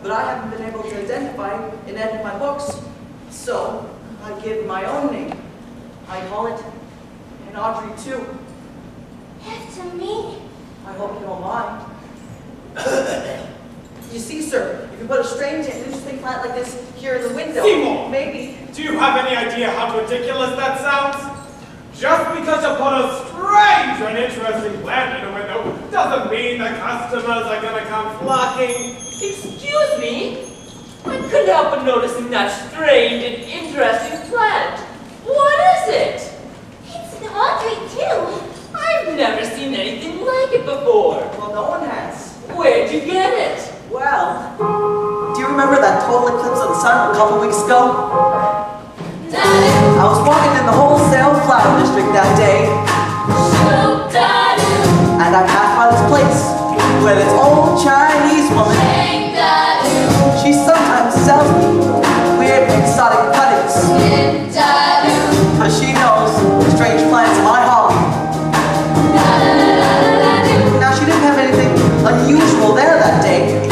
but I haven't been able to identify in any of my books. So I give my own name. I call it an Audrey 2. After me? I hope you don't mind. You see, sir, if you put a strange and interesting plant like this here in the window, Seymour! maybe... Do you have any idea how ridiculous that sounds? Just because you put a strange and interesting plant in a window doesn't mean the customers are gonna come flocking. Excuse me? I couldn't help but noticing that strange and interesting plant. What is it? It's an Audrey 2. I've never seen anything like it before. Well, no one has. Where'd you get it? Well, do you remember that total eclipse of the sun a couple weeks ago? I was walking in the wholesale flower district that day, and I passed by this place where this old Chinese woman, she sometimes sells me weird exotic cuttings, because she knows the strange plants in my hobby. Now, she didn't have anything unusual there that day,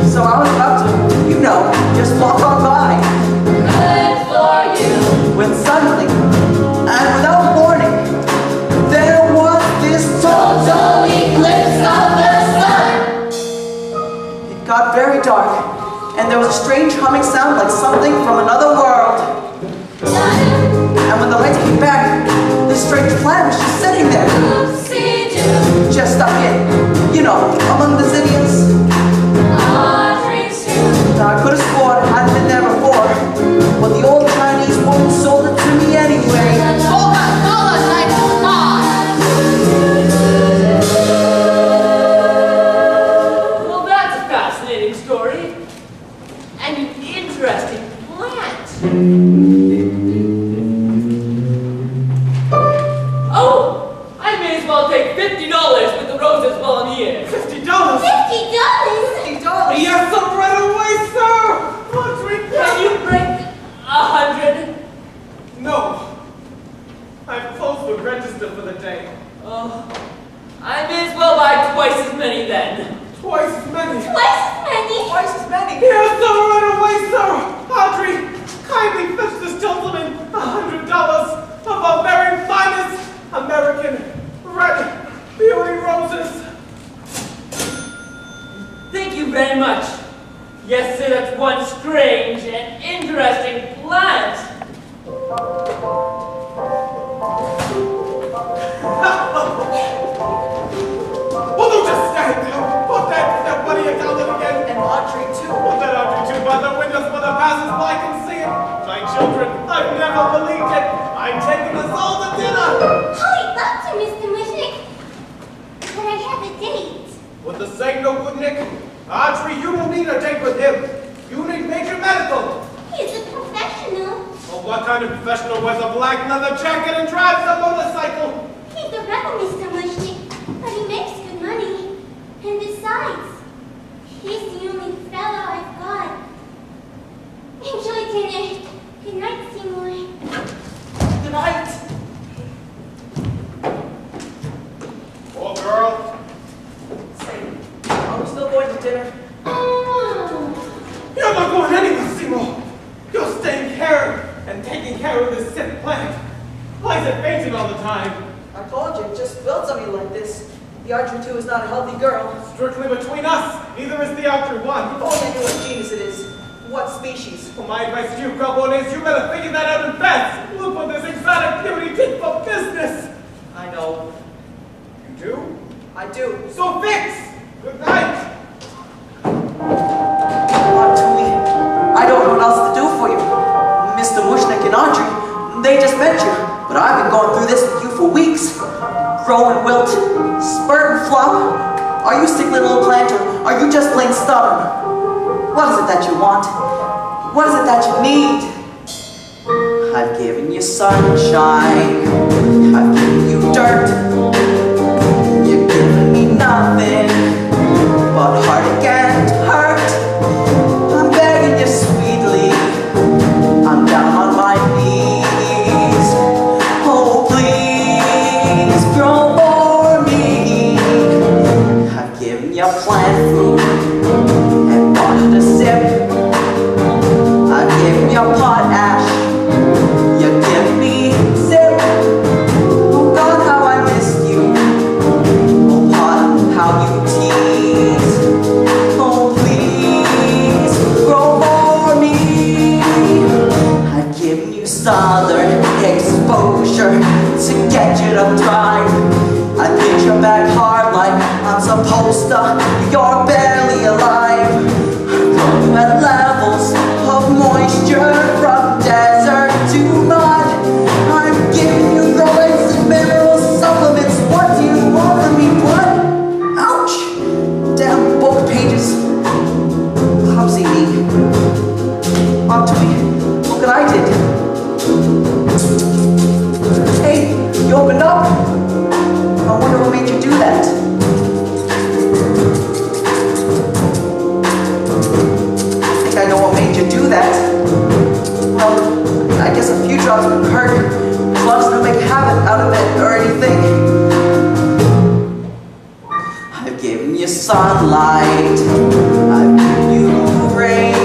so I was about to, you know, just walk on by. When suddenly, and without warning, there was this total eclipse of the sun! It got very dark, and there was a strange humming sound like something from another world. And when the lights came back, this strange plant was just sitting there. Just stuck in, you know, among the zinnias. Now I could have sworn I hadn't been there before, but the old Chinese woman sold it to me anyway. Hold on, hold on. Well, that's a fascinating story. And an interesting plant. Oh, I may as well take $50 with the roses while I'm here. $50? $50? Yes, I'm right away, sir! Audrey, Can you break 100? No. I've closed the register for the day. Oh, I may as well buy twice as many then. Twice as many. Twice as many. Yes, sir, right away, sir! Audrey, kindly fetch this gentleman $100 of our very finest American red beauty roses. Thank you very much. Yes, sir, that's one strange and interesting plant. Well, don't just stand there. Put that money account in again. And Audrey 2. Put that Audrey 2 by the windows where the passers-by can see it. My children, I've never believed it. I'm taking us all to dinner. I'd love to, Mr. Mushnick. But I have a date. With the same no good, Nick? Audrey, you don't need a date with him. You need major medical. He's a professional. Well, what kind of professional wears a black leather jacket and drives a motorcycle? He's a rebel, Mr. Mushnick. But he makes good money. And besides, he's the only fellow I've got. Enjoy dinner. Good night, Seymour. Good night. Poor girl. Say, are we still going to dinner? You're not going anywhere, Seymour. You're staying here and taking care of this sick plant. Why is it fainting all the time? I told you, it just builds on me like this. The Audrey 2 is not a healthy girl. Strictly between us. Neither is the Audrey 1. If only I knew what genus it is. What species. Well, my advice to you, Grubble, is you better figure that out in bed. Look what this exotic beauty did for business. I know. You do? I do. So fix! Good night! Tui, I don't know what else to do for you. Mr. Mushnick and Audrey, they just met you. But I've been going through this with you for weeks. Grow and wilt, spurt and flop. Are you sick little plant, or are you just plain stubborn? What is it that you want? What is it that you need? I've given you sunshine. I've given you dirt. You've given me nothing but heart can't hurt. I'm begging you sweetly. I'm down on my knees. Oh, please grow for me. I've given you plant food. southern exposure to get you to thrive. I hit your back hard like I'm supposed to. You're barely alive. You at levels of moisture from desert to mud. I'm giving you growings and mineral supplements. What do you want from me, blood? Ouch! Damn book pages. Clumsy me. On to me. Look what I did. Hey, you opened up? I wonder what made you do that. I think I know what made you do that. Well, I guess a few drops would hurt. As long as I don't make a habit out of it or anything. I've given you sunlight. I've given you rain.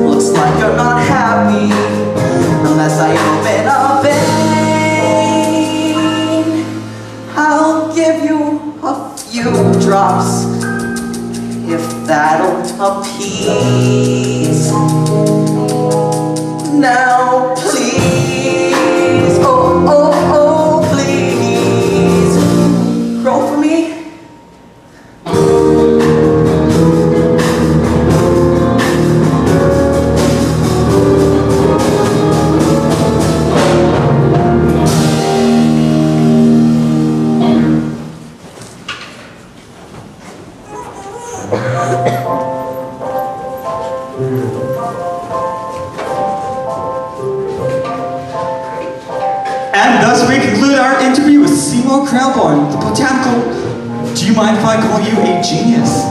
Looks like you're not happy unless I open a vein. I'll give you a few drops if that'll appease. Now please, oh, oh, oh, please, grow for me. And thus we conclude our interview with Seymour Krelborn, the botanical... Do you mind if I call you a genius?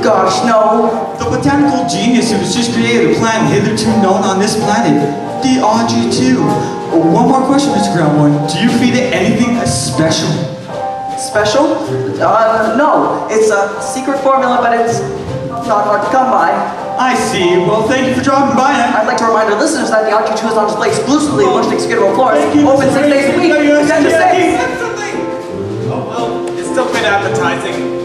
Gosh, no. The botanical genius who has just created a plant hitherto known on this planet, the Audrey 2. One more question, Mr. Krelborn. Do you feed it anything special? Special? No. It's a secret formula, but it's not hard to come by. I see. Well, thank you for dropping by. I'd like to remind our listeners that the Audrey 2 is on display exclusively at Mushnick's Skidrow Floors. Thank you, Open Mr. 6 days a week, Thank you, 10 to 6. Said something! Oh, well, it's still been advertising.